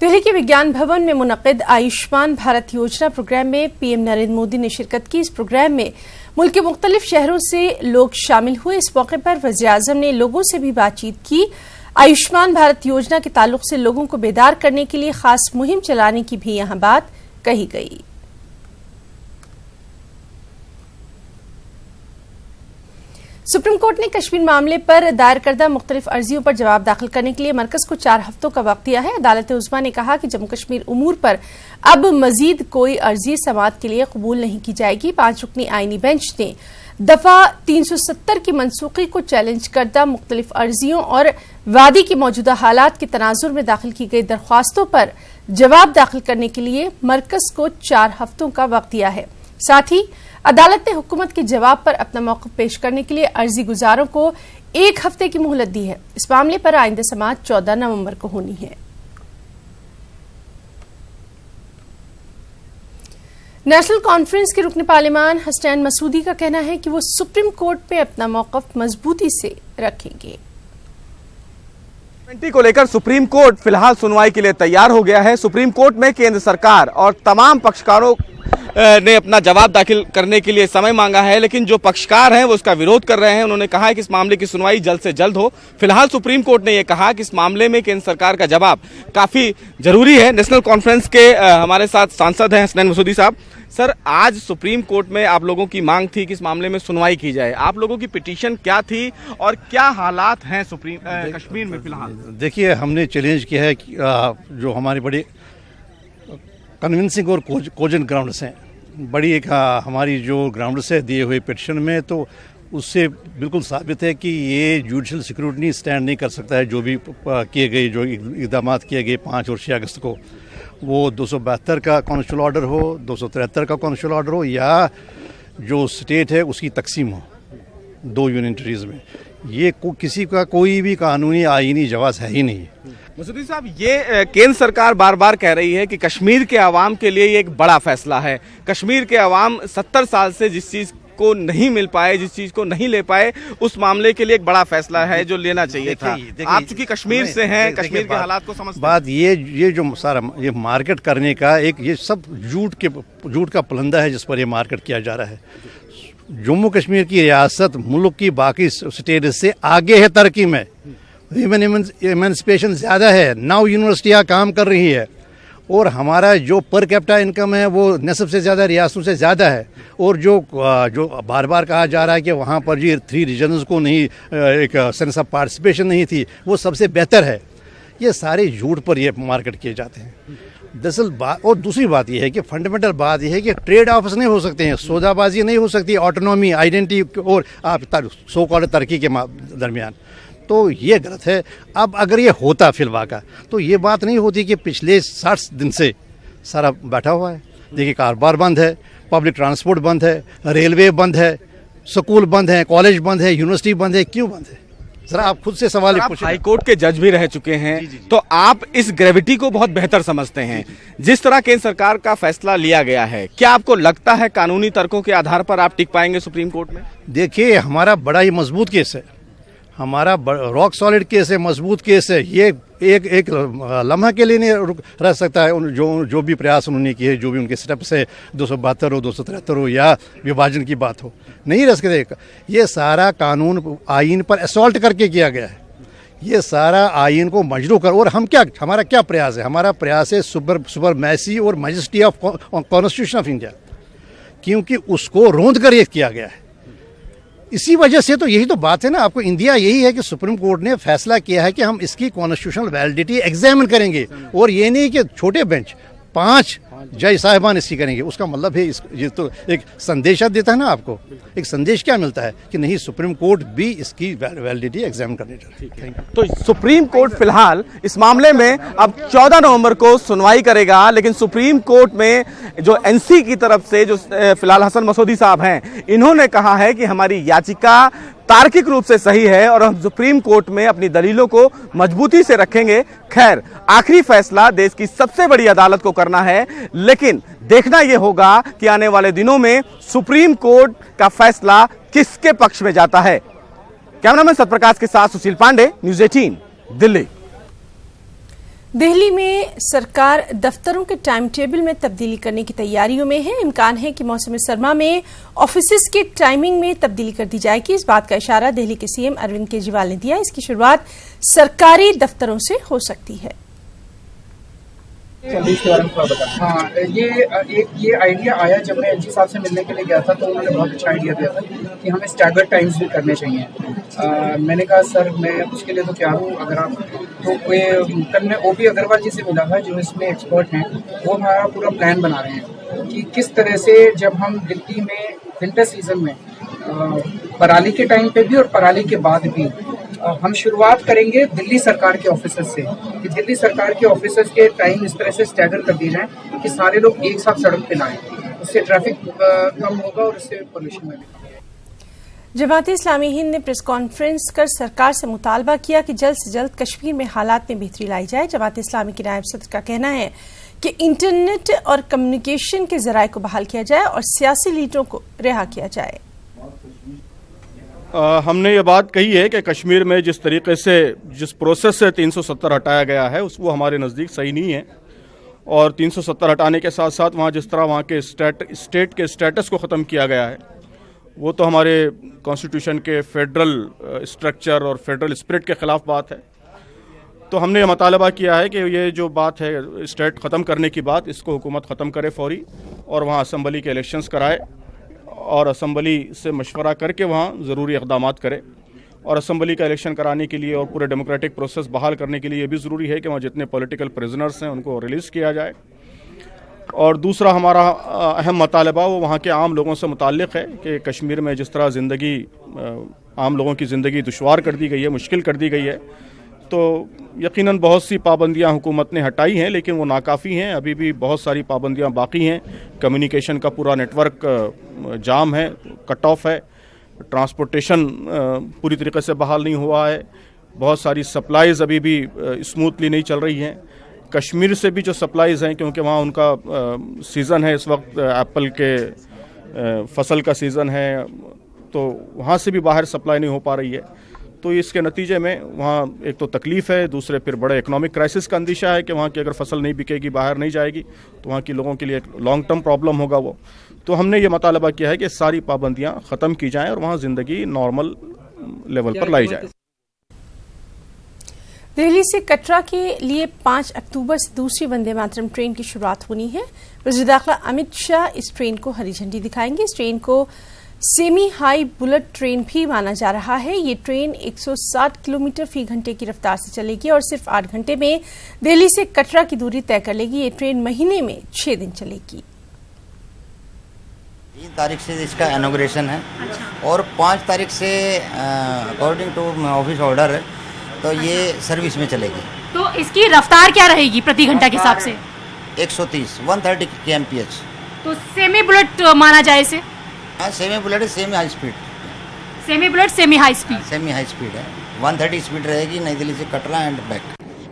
दिल्ली के विज्ञान भवन में मुनक्किद आयुष्मान भारत योजना प्रोग्राम में पीएम नरेंद्र मोदी ने शिरकत की। इस प्रोग्राम में मुल्क के मुख्तलिफ शहरों से लोग शामिल हुए। इस मौके पर वज़ीर-ए-आज़म ने लोगों से भी बातचीत की। आयुष्मान भारत योजना के ताल्लुक से लोगों को बेदार करने के लिए खास मुहिम चलाने की भी यहां बात कही गई। सुप्रीम कोर्ट ने कश्मीर मामले पर दायर करदा मुख्तलिफ अर्जियों पर जवाब दाखिल करने के लिए मरकज को 4 हफ्तों का वक्त दिया है। अदालत उज़्मा ने कहा कि जम्मू कश्मीर उमूर पर अब मजीद कोई अर्जी समाअत के लिए कबूल नहीं की जाएगी। 5 रुकनी आईनी बेंच ने दफा 370 की मनसूखी को चैलेंज करदा मुख्तलिफ अर्जियों और वादी की मौजूदा हालात के तनाजुर में दाखिल की गई दरख्वास्तों पर जवाब दाखिल करने के लिए मरकज को 4 हफ्तों का वक्त दिया है। साथ ही अदालत ने हुकूमत के जवाब पर अपना मौक़िफ़ पेश करने के लिए अर्जी गुजारों को 1 हफ्ते की मोहलत दी है। इस मामले पर आइंदा समाअत 14 नवंबर को होनी है। नेशनल कॉन्फ्रेंस के रुकन पार्लिमान हसनैन मसूदी का कहना है कि वो सुप्रीम कोर्ट में अपना मौक़िफ़ मजबूती से रखेंगे। को लेकर सुप्रीम कोर्ट फिलहाल सुनवाई के लिए तैयार हो गया है। सुप्रीम कोर्ट में केंद्र सरकार और तमाम पक्षकारों ने अपना जवाब दाखिल करने के लिए समय मांगा है, लेकिन जो पक्षकार हैं वो उसका विरोध कर रहे हैं। उन्होंने कहा है कि इस मामले की सुनवाई जल्द से जल्द हो। फिलहाल सुप्रीम कोर्ट ने यह कहा कि इस मामले में केंद्र सरकार का जवाब काफी जरूरी है। नेशनल कॉन्फ्रेंस के हमारे साथ सांसद हैं हसनैन मसूदी साहब। सर, आज सुप्रीम कोर्ट में आप लोगों की मांग थी कि इस मामले में सुनवाई की जाए। आप लोगों की पिटीशन क्या थी और क्या हालात हैं कश्मीर में फिलहाल? देखिए, हमने चैलेंज किया है कि जो हमारे बड़े कन्विंसिंग और कोजेंट ग्राउंड्स हैं, बड़ी एक हमारी जो ग्राउंड्स है दिए हुए पिटीशन में, तो उससे बिल्कुल साबित है कि ये जुडिशल सिक्योरिटी स्टैंड नहीं कर सकता है। जो भी किए गए जो इक़दाम किए गए 5 और 6 अगस्त को, वो 272 का कॉन्स्टिट्यूशनल ऑर्डर हो, 273 का कॉन्स्टिट्यूशनल ऑर्डर हो, या जो स्टेट है उसकी तकसीम हो 2 यूनियन टेरिटरीज में, ये किसी का कोई भी कानूनी आईनी जवाज़ है ही नहीं। मसूदी साहब, ये केंद्र सरकार बार बार कह रही है कि कश्मीर के अवाम के लिए ये एक बड़ा फैसला है। कश्मीर के अवाम 70 साल से जिस चीज को नहीं मिल पाए, जिस चीज को नहीं ले पाए, उस मामले के लिए एक बड़ा फैसला है जो लेना चाहिए था। आप चूंकि कश्मीर से हैं, कश्मीर के हालात को समझते हैं। बात ये जो सारा ये मार्केट करने का एक ये सब झूठ का पलंदा है जिस पर ये मार्केट किया जा रहा है। जम्मू कश्मीर की रियासत मुल्क की बाकी स्टेट से आगे है तरक्की में। एमेंसिपेशन ज़्यादा है। 9 यूनिवर्सिटियाँ काम कर रही है और हमारा जो पर कैपिटा इनकम है वो नस्ब से ज़्यादा रियासतों से ज़्यादा है। और जो बार बार कहा जा रहा है कि वहाँ पर जी 3 रीजन्स को नहीं एक सेंस ऑफ पार्टिसिपेशन नहीं थी, वो सबसे बेहतर है। ये सारे झूठ पर ये मार्केट किए जाते हैं। दरअसल बात, और दूसरी बात यह है कि फंडामेंटल बात यह है कि ट्रेड ऑफिस नहीं हो सकते हैं, सौदाबाजी नहीं हो सकती, ऑटोनॉमी, आइडेंटिटी और आप सो कॉल्ड तरक्की के दरमियान, तो ये गलत है। अब अगर ये होता फिलवाका तो ये बात नहीं होती कि पिछले 60 दिन से सारा बैठा हुआ है। देखिए, कारोबार बंद है, पब्लिक ट्रांसपोर्ट बंद है, रेलवे बंद है, स्कूल बंद है, कॉलेज बंद है, यूनिवर्सिटी बंद है। क्यों बंद है? जरा आप खुद से सवाल पूछिए। हाई कोर्ट के जज भी रह चुके हैं, तो आप इस ग्रेविटी को बहुत बेहतर समझते हैं। जिस तरह केंद्र सरकार का फैसला लिया गया है, क्या आपको लगता है कानूनी तर्कों के आधार पर आप टिक पाएंगे सुप्रीम कोर्ट में? देखिए, हमारा बड़ा ही मजबूत केस है, हमारा रॉक सॉलिड केस है, मजबूत केस है। ये एक लम्हा के लिए नहीं रह सकता है। जो भी प्रयास उन्होंने किए, जो भी उनके स्टेप्स है, 272 हो, 273 हो, या विभाजन की बात हो, नहीं रह सकते। ये सारा कानून आइन पर असॉल्ट करके किया गया है। ये सारा आइन को मजरू कर, और हमारा क्या प्रयास है? हमारा प्रयास है सुपरमैसी और majesty of constitution of India, क्योंकि उसको रोंद कर ये किया गया है। इसी वजह से तो यही तो बात है ना, आपको इंडिया यही है कि सुप्रीम कोर्ट ने फैसला किया है कि हम इसकी कॉन्स्टिट्यूशनल वैलिडिटी एग्जामिन करेंगे, और ये नहीं कि छोटे बेंच 5 जज साहिबान इसकी करेंगे। उसका मतलब है ये तो एक संदेश देता है ना आपको। एक संदेश क्या मिलता है कि नहीं, सुप्रीम कोर्ट भी इसकी वैलिडिटी एग्जामिन करनी चाहिए। तो सुप्रीम कोर्ट फिलहाल इस मामले में अब 14 नवंबर को सुनवाई करेगा, लेकिन सुप्रीम कोर्ट में जो एनसी की तरफ से जो फिलहाल हसन मसूदी साहब हैं, इन्होंने कहा है कि हमारी याचिका तार्किक रूप से सही है और हम सुप्रीम कोर्ट में अपनी दलीलों को मजबूती से रखेंगे। खैर, आखिरी फैसला देश की सबसे बड़ी अदालत को करना है, लेकिन देखना यह होगा कि आने वाले दिनों में सुप्रीम कोर्ट का फैसला किसके पक्ष में जाता है। कैमरामैन सत्यप्रकाश के साथ सुशील पांडे, न्यूज़ 18, दिल्ली। दिल्ली में सरकार दफ्तरों के टाइम टेबल में तब्दीली करने की तैयारियों में है। इम्कान है कि मौसम सरमा में ऑफिसेज के टाइमिंग में तब्दीली कर दी जाएगी। इस बात का इशारा दिल्ली के सीएम अरविंद केजरीवाल ने दिया। इसकी शुरुआत सरकारी दफ्तरों से हो सकती है। हाँ, ये आइडिया आया जब मैं एलजी साहब से मिलने के लिए गया था, तो उन्होंने बहुत अच्छा आइडिया दिया था कि हमें स्टैगर्ड टाइम्स भी करने चाहिए। मैंने कहा सर मैं उसके लिए तो क्या हूँ, अगर आप तो कल मैं ओपी अग्रवाल जी से मिला था जो इसमें एक्सपर्ट हैं, वो हमारा पूरा प्लान बना रहे हैं कि किस तरह से जब हम दिल्ली में विंटर सीजन में पराली के टाइम पे भी और पराली के बाद भी हम शुरुआत करेंगे दिल्ली सरकार के ऑफिसर्स से कि दिल्ली सरकार के ऑफिसर्स के टाइम इस तरह से स्टैगर कर दिए जाएं कि सारे लोग एक साथ सड़क पे ना आए। उससे ट्रैफिक कम होगा और इससे पोल्यूशन में भी। जमात-ए इस्लामी हिंद ने प्रेस कॉन्फ्रेंस कर सरकार से मुतालबा किया कि जल्द से जल्द कश्मीर में हालात में बेहतरी लाई जाए। जमात-ए इस्लामी के नायब सदर का कहना है कि इंटरनेट और कम्युनिकेशन के जराये को बहाल किया जाए और सियासी लीडरों को रिहा किया जाए। हमने ये बात कही है कि कश्मीर में जिस तरीके से जिस प्रोसेस से 370 हटाया गया है वो हमारे नज़दीक सही नहीं है, और 370 हटाने के साथ साथ वहाँ जिस तरह वहाँ के स्टेट के स्टेटस को ख़त्म किया गया है वो तो हमारे कॉन्स्टिट्यूशन के फेडरल स्ट्रक्चर और फेडरल स्पिरिट के ख़िलाफ़ बात है। तो हमने ये मुतालबा किया है कि ये जो बात है स्टेट ख़त्म करने की बात, इसको हुकूमत ख़त्म करे फौरी, और वहाँ असम्बली के इलेक्शंस कराए और असम्बली से मशवरा करके वहाँ ज़रूरी इक़दामात करे। और असम्बली का इलेक्शन कराने के लिए और पूरे डेमोक्रेटिक प्रोसेस बहाल करने के लिए ये भी ज़रूरी है कि वहाँ जितने पॉलिटिकल प्रिजनर्स हैं उनको रिलीज़ किया जाए। और दूसरा हमारा अहम मुतालबा वो वहाँ के आम लोगों से मुताल्लिक़ है कि कश्मीर में जिस तरह ज़िंदगी आम लोगों की ज़िंदगी दुश्वार कर दी गई है, मुश्किल कर दी गई है, तो यकीनन बहुत सी पाबंदियां हुकूमत ने हटाई हैं लेकिन वो नाकाफ़ी हैं। अभी भी बहुत सारी पाबंदियां बाकी हैं। कम्युनिकेशन का पूरा नेटवर्क जाम है, कट ऑफ है, ट्रांसपोर्टेशन पूरी तरीके से बहाल नहीं हुआ है, बहुत सारी सप्लाईज़ अभी भी स्मूथली नहीं चल रही हैं। कश्मीर से भी जो सप्लाईज़ हैं, क्योंकि वहाँ उनका सीज़न है इस वक्त, एप्पल के फसल का सीज़न है, तो वहाँ से भी बाहर सप्लाई नहीं हो पा रही है। तो इसके नतीजे में वहाँ एक तो तकलीफ़ है, दूसरे फिर बड़े इकोनॉमिक क्राइसिस का अंदेशा है कि वहाँ की अगर फसल नहीं बिकेगी, बाहर नहीं जाएगी, तो वहाँ के लोगों के लिए लॉन्ग टर्म प्रॉब्लम होगा वो। तो हमने ये मुतालबा किया है कि सारी पाबंदियाँ ख़त्म की जाएँ और वहाँ ज़िंदगी नॉर्मल लेवल पर लाई जाए। दिल्ली से कटरा के लिए 5 अक्टूबर से दूसरी वंदे मातरम ट्रेन की शुरुआत होनी है। वज़ीर दाखिला अमित शाह इस ट्रेन को हरी झंडी दिखाएंगे। इस ट्रेन को सेमी हाई बुलेट ट्रेन भी माना जा रहा है। ये ट्रेन 160 किलोमीटर फी घंटे की रफ्तार से चलेगी और सिर्फ 8 घंटे में दिल्ली से कटरा की दूरी तय कर लेगी। ये ट्रेन महीने में 6 दिन चलेगी। 3 तारीख से इसका इनॉग्रेशन है और 5 तारीख से अकॉर्डिंग टू ऑफिस ऑर्डर है, तो ये सर्विस में चलेगी। तो इसकी रफ्तार क्या रहेगी प्रति घंटा के हिसाब से? 130 kmph। तो सेमी बुलेट माना जाए इसे? Semi bullet semi high speed. Semi bullet semi high speed? Semi high speed है, 130 स्पीड रहेगी नई दिल्ली से कटरा एंड बैक।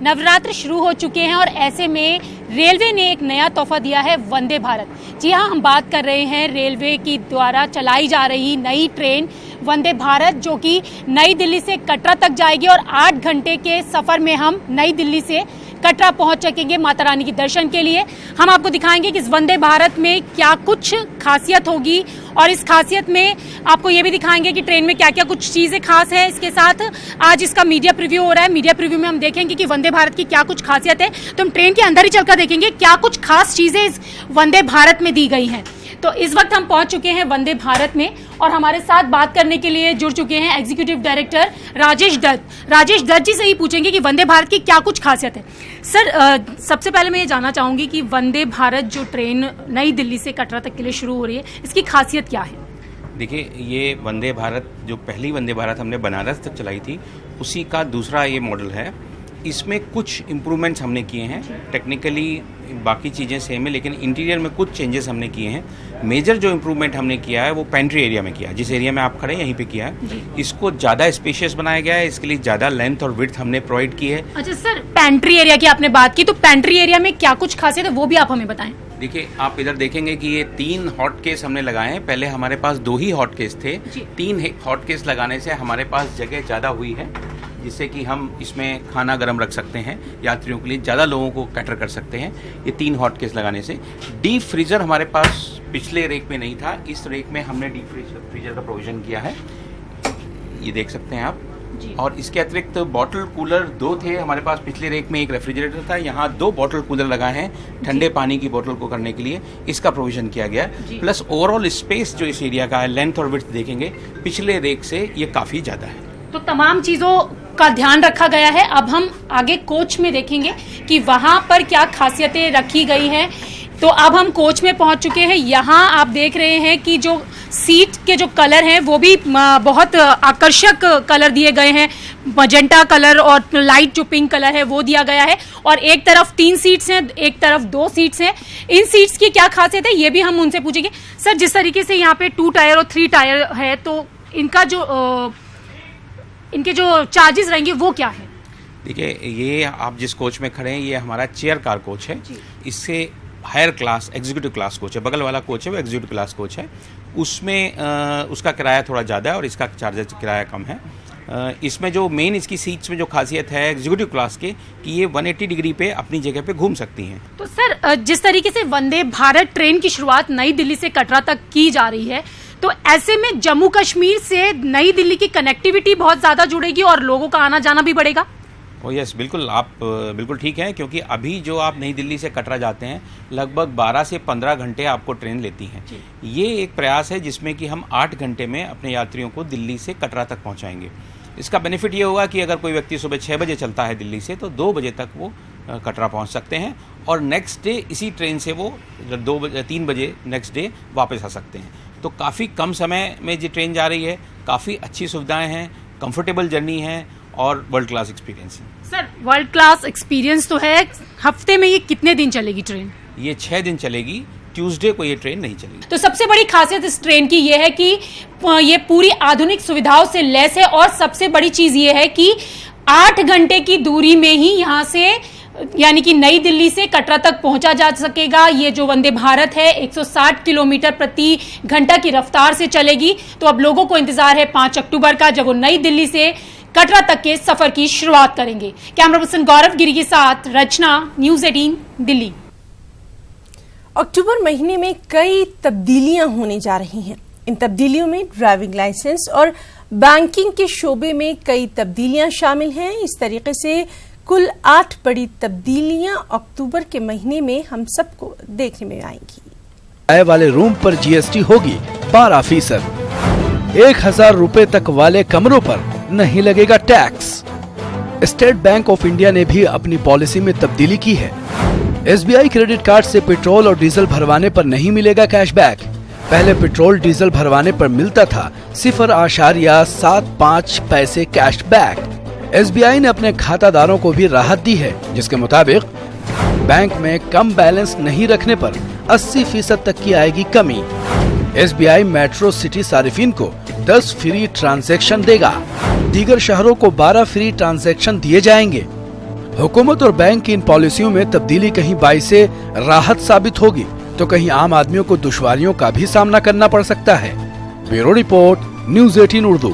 नवरात्र शुरू हो चुके हैं और ऐसे में रेलवे ने एक नया तोहफा दिया है, वंदे भारत। जी हाँ, हम बात कर रहे हैं रेलवे की द्वारा चलाई जा रही नई ट्रेन वंदे भारत, जो कि नई दिल्ली से कटरा तक जाएगी और 8 घंटे के सफर में हम नई दिल्ली से कटरा पहुंच सकेंगे माता रानी के दर्शन के लिए। हम आपको दिखाएंगे कि इस वंदे भारत में क्या कुछ खासियत होगी और इस खासियत में आपको ये भी दिखाएंगे कि ट्रेन में क्या क्या कुछ चीज़ें खास है। इसके साथ आज इसका मीडिया प्रीव्यू हो रहा है। मीडिया प्रीव्यू में हम देखेंगे कि वंदे भारत की क्या कुछ खासियत है। तो हम ट्रेन के अंदर ही चलकर देखेंगे क्या कुछ खास चीज़ें इस वंदे भारत में दी गई हैं। तो इस वक्त हम पहुंच चुके हैं वंदे भारत में और हमारे साथ बात करने के लिए जुड़ चुके हैं एग्जीक्यूटिव डायरेक्टर राजेश दत्त। राजेश दत्त जी से ही पूछेंगे कि वंदे भारत की क्या कुछ खासियत है। सर, सबसे पहले मैं ये जानना चाहूंगी कि वंदे भारत जो ट्रेन नई दिल्ली से कटरा तक के लिए शुरू हो रही है, इसकी खासियत क्या है? देखिए, ये वंदे भारत जो पहली वंदे भारत हमने बनारस तक चलाई थी, उसी का दूसरा ये मॉडल है। इसमें कुछ इम्प्रूवमेंट्स हमने किए हैं। टेक्निकली बाकी चीज़ें सेम है, लेकिन इंटीरियर में कुछ चेंजेस हमने किए हैं। मेजर जो इम्प्रूवमेंट हमने किया है वो पेंट्री एरिया में किया है, जिस एरिया में आप खड़े हैं यहीं पे किया है। इसको ज़्यादा स्पेशियस बनाया गया है, इसके लिए ज़्यादा लेंथ और विड्थ हमने प्रोवाइड की है। अच्छा सर, पेंट्री एरिया की आपने बात की, तो पेंट्री एरिया में क्या कुछ खासियत है वो भी आप हमें बताएं। देखिए, आप इधर देखेंगे कि ये 3 हॉट केस हमने लगाए हैं। पहले हमारे पास 2 ही हॉट केस थे। 3 हॉट केस लगाने से हमारे पास जगह ज़्यादा हुई है जिससे कि हम इसमें खाना गर्म रख सकते हैं, यात्रियों के लिए ज़्यादा लोगों को कैटर कर सकते हैं ये 3 हॉट केस लगाने से। डीप फ्रीज़र हमारे पास पिछले रेक में नहीं था, इस रेक में हमने डीप फ्रीजर का प्रोविज़न किया है, ये देख सकते हैं आप। और इसके अतिरिक्त बॉटल कूलर 2 थे हमारे पास, पिछले रेक में एक रेफ्रिजरेटर था, यहाँ 2 बॉटल कूलर लगाए हैं ठंडे पानी की बोतल को करने के लिए, इसका प्रोविजन किया गया है। प्लस ओवरऑल स्पेस जो इस एरिया का है, लेंथ और विड्थ देखेंगे पिछले रेक से ये काफ़ी ज़्यादा है। तो तमाम चीज़ों का ध्यान रखा गया है। अब हम आगे कोच में देखेंगे कि वहाँ पर क्या खासियतें रखी गई हैं। तो अब हम कोच में पहुंच चुके हैं। यहाँ आप देख रहे हैं कि जो सीट के जो कलर हैं वो भी बहुत आकर्षक कलर दिए गए हैं, मजेंटा कलर और लाइट जो पिंक कलर है वो दिया गया है। और एक तरफ 3 सीट्स हैं, एक तरफ 2 सीट्स हैं। इन सीट्स की क्या खासियत है ये भी हम उनसे पूछेंगे। सर, जिस तरीके से यहाँ पे 2 टायर और 3 टायर है, तो इनके जो चार्जेस रहेंगे वो क्या है? देखिए, ये आप जिस कोच में खड़े हैं ये हमारा चेयर कार कोच है। इससे higher class executive class coach है, बगल वाला कोच है वो एग्जीक्यूटिव क्लास कोच है, उसमें उसका किराया थोड़ा ज़्यादा है और इसका चार्जेस किराया कम है। इसमें जो मेन इसकी सीट्स में जो खासियत है एग्जीक्यूटिव क्लास के कि ये 180 डिग्री पे अपनी जगह पे घूम सकती हैं। तो सर, जिस तरीके से वंदे भारत ट्रेन की शुरुआत नई दिल्ली से कटरा तक की जा रही है, तो ऐसे में जम्मू कश्मीर से नई दिल्ली की कनेक्टिविटी बहुत ज़्यादा जुड़ेगी और लोगों का आना जाना भी बढ़ेगा। ओ यस, बिल्कुल, आप बिल्कुल ठीक हैं, क्योंकि अभी जो आप नई दिल्ली से कटरा जाते हैं लगभग 12 से 15 घंटे आपको ट्रेन लेती हैं। ये एक प्रयास है जिसमें कि हम 8 घंटे में अपने यात्रियों को दिल्ली से कटरा तक पहुंचाएंगे। इसका बेनिफिट ये होगा कि अगर कोई व्यक्ति सुबह 6 बजे चलता है दिल्ली से, तो 2 बजे तक वो कटरा पहुंच सकते हैं और नेक्स्ट डे इसी ट्रेन से वो 3 बजे नेक्स्ट डे वापस आ सकते हैं। तो काफ़ी कम समय में ये ट्रेन जा रही है, काफ़ी अच्छी सुविधाएँ हैं, कंफर्टेबल जर्नी है और वर्ल्ड क्लास एक्सपीरियंस है। सर, वर्ल्ड क्लास एक्सपीरियंस तो है। हफ्ते में ये कितने दिन चलेगी ट्रेन? ये 6 दिन चलेगी, ट्यूसडे को ये ट्रेन नहीं चलेगी। तो सबसे बड़ी खासियत इस ट्रेन की ये है कि ये पूरी आधुनिक सुविधाओं से लैस है और सबसे बड़ी चीज ये है कि 8 घंटे की दूरी में ही यहाँ से यानी कि नई दिल्ली से कटरा तक पहुंचा जा सकेगा। ये जो वंदे भारत है 160 किलोमीटर प्रति घंटा की रफ्तार से चलेगी। तो अब लोगों को इंतजार है 5 अक्टूबर का, जब वो नई दिल्ली से कटरा तक के सफर की शुरुआत करेंगे। कैमरा पर्सन गौरव गिरी के साथ रचना, न्यूज़ 18 दिल्ली। अक्टूबर महीने में कई तब्दीलियां होने जा रही हैं। इन तब्दीलियों में ड्राइविंग लाइसेंस और बैंकिंग के शोबे में कई तब्दीलियां शामिल हैं। इस तरीके से कुल 8 बड़ी तब्दीलियां अक्टूबर के महीने में हम सबको देखने में आएंगी। किराए वाले रूम पर जीएसटी होगी 12%। 1000 रुपए तक वाले कमरों पर नहीं लगेगा tax. State bank of India ने भी अपनी पॉलिसी में तब्दीली की है। एसबीआई क्रेडिट कार्ड से पेट्रोल और डीजल भरवाने पर नहीं मिलेगा कैशबैक। पहले पेट्रोल डीजल भरवाने पर मिलता था 0.75 पैसे कैशबैक। एसबीआई ने अपने खातादारों को भी राहत दी है, जिसके मुताबिक बैंक में कम बैलेंस नहीं रखने पर 80% तक की आएगी कमी। एसबीआई मेट्रो सिटी सारिफिन को 10 फ्री ट्रांजैक्शन देगा। दीगर शहरों को 12 फ्री ट्रांजैक्शन दिए जाएंगे। हुकूमत और बैंक की इन पॉलिसियों में तब्दीली कहीं बाई से राहत साबित होगी, तो कहीं आम आदमियों को दुश्वारियों का भी सामना करना पड़ सकता है। Bureau report, news 18 Urdu.